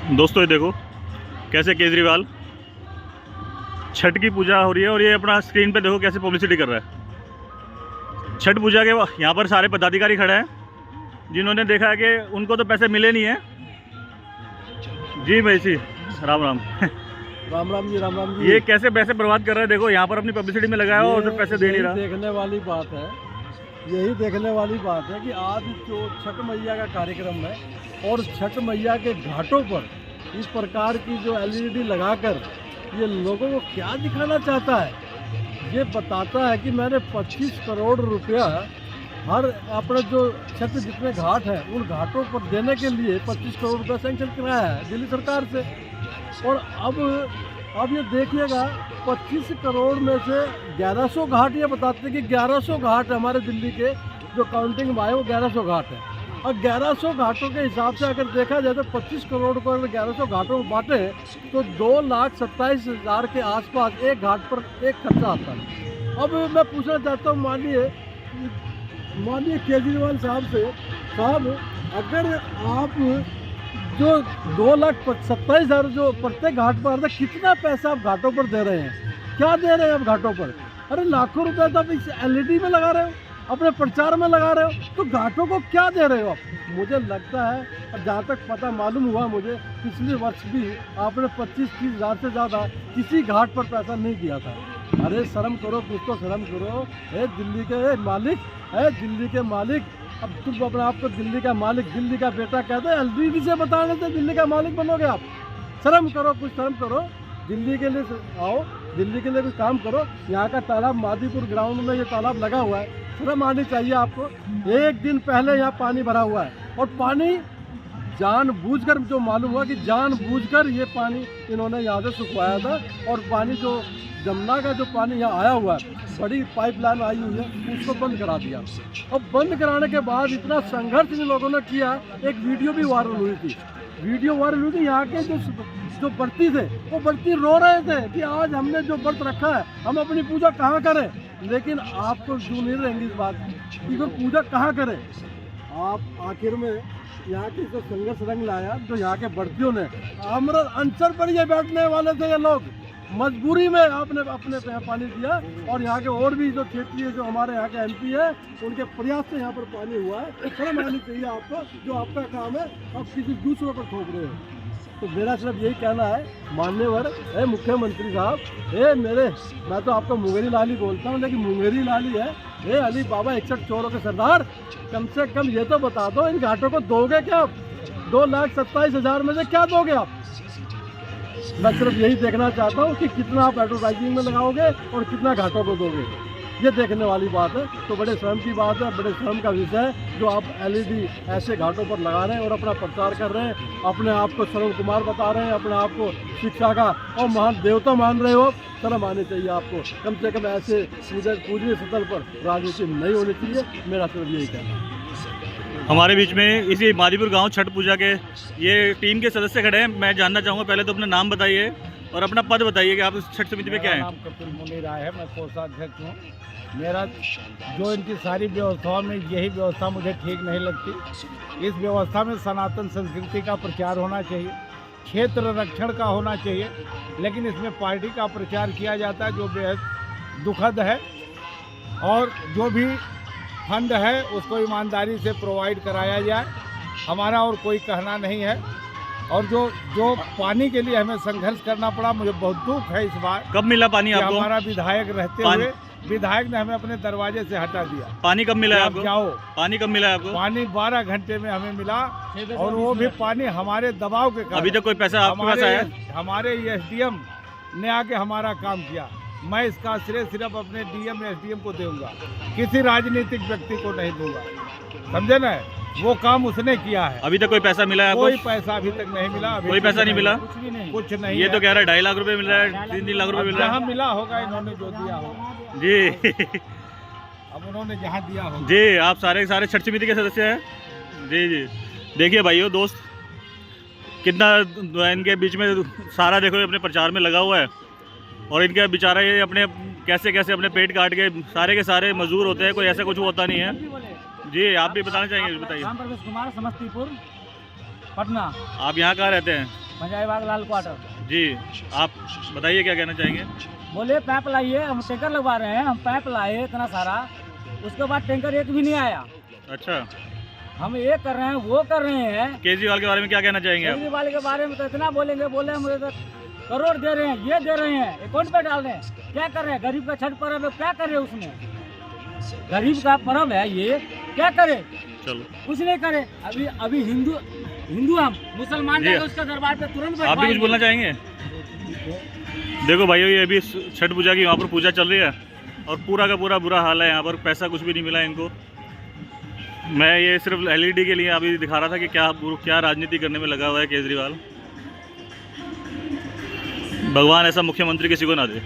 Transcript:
दोस्तों ये देखो कैसे केजरीवाल छठ की पूजा हो रही है और ये अपना स्क्रीन पे देखो कैसे पब्लिसिटी कर रहा है। छठ पूजा के यहाँ पर सारे पदाधिकारी खड़े हैं जिन्होंने देखा है कि उनको तो पैसे मिले नहीं है। जी भाई जी राम राम राम राम जी, राम राम जी। ये कैसे पैसे बर्बाद कर रहा है, देखो यहाँ पर अपनी पब्लिसिटी में लगाया और उधर पैसे दे नहीं रहा। देखने वाली बात है, यही देखने वाली बात है कि आज जो छठ मैया का कार्यक्रम है और छठ मैया के घाटों पर इस प्रकार की जो एलईडी लगाकर ये लोगों को क्या दिखाना चाहता है। ये बताता है कि मैंने 25 करोड़ रुपया हर अपने जो छठ जितने घाट हैं उन घाटों पर देने के लिए 25 करोड़ रुपया सैंक्शन कराया है दिल्ली सरकार से। और अब ये देखिएगा 25 करोड़ में से 1100 घाट, ये बताते हैं कि 1100 घाट हमारे दिल्ली के जो काउंटिंग में आए वो 1100 घाट है। और 1100 घाटों के हिसाब से अगर देखा जाए तो 25 करोड़ को अगर 1100 घाटों में बांटे तो 2,27,000 के आसपास एक घाट पर एक खर्चा आता है। अब मैं पूछना चाहता हूँ, माननीय केजरीवाल साहब से, साहब अगर आप जो 2,27,000 जो प्रत्येक घाट पर आता है, कितना पैसा आप घाटों पर दे रहे हैं, क्या दे रहे हैं आप घाटों पर? अरे लाखों रुपए तो आप इस एलईडी में लगा रहे हो, अपने प्रचार में लगा रहे हो, तो घाटों को क्या दे रहे हो आप? मुझे लगता है, और जहाँ तक पता मालूम हुआ मुझे, पिछले वर्ष भी आपने 25-30 हज़ार से ज़्यादा किसी घाट पर पैसा नहीं दिया था। अरे शर्म करो, कुछ तो शर्म करो। दिल्ली के मालिक, दिल्ली के मालिक, अब तुम अपने आप को दिल्ली का मालिक, दिल्ली का बेटा कहते हैं, एलईडी से बताने से दिल्ली का मालिक बनोगे आप? शर्म करो, कुछ शर्म करो। दिल्ली के लिए आओ, दिल्ली के लिए कुछ काम करो। यहाँ का तालाब मादीपुर ग्राउंड में ये तालाब लगा हुआ है, शर्म आनी चाहिए आपको। एक दिन पहले यहाँ पानी भरा हुआ है और पानी जानबूझकर, जो मालूम हुआ कि जानबूझकर ये पानी इन्होंने यहाँ से सुखवाया था। और पानी जो जमुना का जो पानी यहाँ आया हुआ है, बड़ी पाइपलाइन आई हुई है, उसको बंद करा दिया। और बंद कराने के बाद इतना संघर्ष इन लोगों ने किया, एक वीडियो भी वायरल हुई थी। यहाँ के जो व्रती थे वो व्रती रो रहे थे कि आज हमने जो व्रत रखा है हम अपनी पूजा कहाँ करें। लेकिन आपको जो नहीं रहेंगी इस बात की वो पूजा कहाँ करें। आप आखिर में यहाँ के जो संघर्ष रंग लाया, जो यहाँ के व्रतियों ने अमृत अनशन पर ये बैठने वाले थे, ये लोग मजबूरी में आपने अपने पे पानी दिया। और यहाँ के और भी जो क्षेत्रीय जो हमारे यहाँ के एमपी है, उनके प्रयास से यहाँ पर पानी हुआ है। शर्म आनी चाहिए आपको, जो आपका काम है आप किसी दूसरों पर थोप रहे हो। तो मेरा सिर्फ यही कहना है, मान्यवर मुख्यमंत्री साहब, मैं तो आपको मुंगेरी लाल ही बोलता हूँ, लेकिन मुंगेरी लाल ही है। अली बाबा 61 चोरों के सरदार, कम से कम ये तो बता दो इन घाटों को दोगे क्या आप? 2,27,000 में से क्या दोगे आप? मैं सिर्फ यही देखना चाहता हूँ कि कितना आप एडवर्टाइजिंग में लगाओगे और कितना घाटों को दोगे, ये देखने वाली बात है। तो बड़े शर्म की बात है, बड़े शर्म का विषय है जो आप एलईडी ऐसे घाटों पर लगा रहे हैं और अपना प्रचार कर रहे हैं, अपने आप को श्रवण कुमार बता रहे हैं, अपने आप को शिक्षा का और महान देवता मान रहे हो। शर्म आनी चाहिए आपको। कम से कम ऐसे पूजनीय स्थल पर राजनीति नहीं होनी चाहिए, मेरा सिर्फ यही कहना है। हमारे बीच में इसी मादीपुर गांव छठ पूजा के ये टीम के सदस्य खड़े हैं। मैं जानना चाहूँगा, पहले तो अपना नाम बताइए और अपना पद बताइए कि आप इस छठ समिति में क्या है। नाम कपिल मुनि राय है, मैं कोषाध्यक्ष हूँ। मेरा जो इनकी सारी व्यवस्थाओं में यही व्यवस्था मुझे ठीक नहीं लगती। इस व्यवस्था में सनातन संस्कृति का प्रचार होना चाहिए, क्षेत्र रक्षण का होना चाहिए, लेकिन इसमें पार्टी का प्रचार किया जाता है जो बेहद दुखद है। और जो भी फंड है उसको ईमानदारी से प्रोवाइड कराया जाए, हमारा और कोई कहना नहीं है। और जो पानी के लिए हमें संघर्ष करना पड़ा, मुझे बहुत दुख है इस बार। कब मिला पानी आपको? हमारा विधायक रहते हुए विधायक ने हमें अपने दरवाजे से हटा दिया। पानी कब मिला है आपको? जाओ, पानी कब मिला है आपको? पानी 12 घंटे में हमें मिला, और वो भी पानी हमारे दबाव के कारण। अभी तक कोई पैसा आपके पास आया? हमारे एसडीएम ने आके हमारा काम किया। मैं इसका श्रेय सिर्फ अपने डीएम एसडीएम को दूंगा, किसी राजनीतिक व्यक्ति को नहीं दूंगा, समझे ना? वो काम उसने किया है। अभी तक कोई पैसा मिला है? कोई पैसा अभी तक नहीं मिला। कोई पैसा नहीं मिला? कुछ नहीं। ये तो कह रहा है 2.5 लाख रुपए मिल रहा है, 3 लाख रुपए मिल रहा है। जहाँ मिला होगा इन्होंने जो दिया होगा जी। अब उन्होंने जहाँ दिया होगा। जी, आप सारे छठ समिति के सदस्य हैं? जी। देखिए भाइयों, दोस्त, कितना इनके बीच में सारा देखो अपने प्रचार में लगा हुआ है। और इनका बेचारा ये अपने कैसे अपने पेट काट के सारे मजदूर होते हैं, कोई ऐसा कुछ होता नहीं है। जी, आप भी बताना चाहेंगे? बताइए। राम प्रवेश कुमार, समस्तीपुर, पटना। आप यहाँ कहाँ रहते हैं? पंजाबी बाग लाल क्वार्टर। जी, आप बताइए क्या कहना चाहेंगे? बोले पाइप लाइए, हम टैंकर लगवा रहे हैं, हम पाइप लाए इतना सारा, उसके बाद टैंकर एक भी नहीं आया। अच्छा, हम ये कर रहे हैं, वो कर रहे हैं। केजरीवाल के बारे में क्या कहना चाहेंगे आप? केजरीवाल के बारे में तो इतना बोलेंगे, बोले हम तो करोड़ दे रहे हैं, ये दे रहे हैं, अकाउंट पे डाल रहे हैं। क्या कर रहे हैं? गरीब का छठ पर्व है, क्या कर रहे हैं उसमें? गरीब का पर्व है ये, क्या करे? चलो, कुछ नहीं करे। अभी हिंदू हम मुसलमान जी। जाके उसके दरबार पे तुरंत आप भी कुछ बोलना चाहेंगे? देखो भाइयों, ये अभी छठ पूजा की वहाँ पर पूजा चल रही है और पूरा का पूरा बुरा हाल है। यहाँ पर पैसा कुछ भी नहीं मिला इनको। मैं ये सिर्फ एलईडी के लिए अभी दिखा रहा था कि क्या राजनीति करने में लगा हुआ है केजरीवाल। भगवान ऐसा मुख्यमंत्री किसी को ना दे।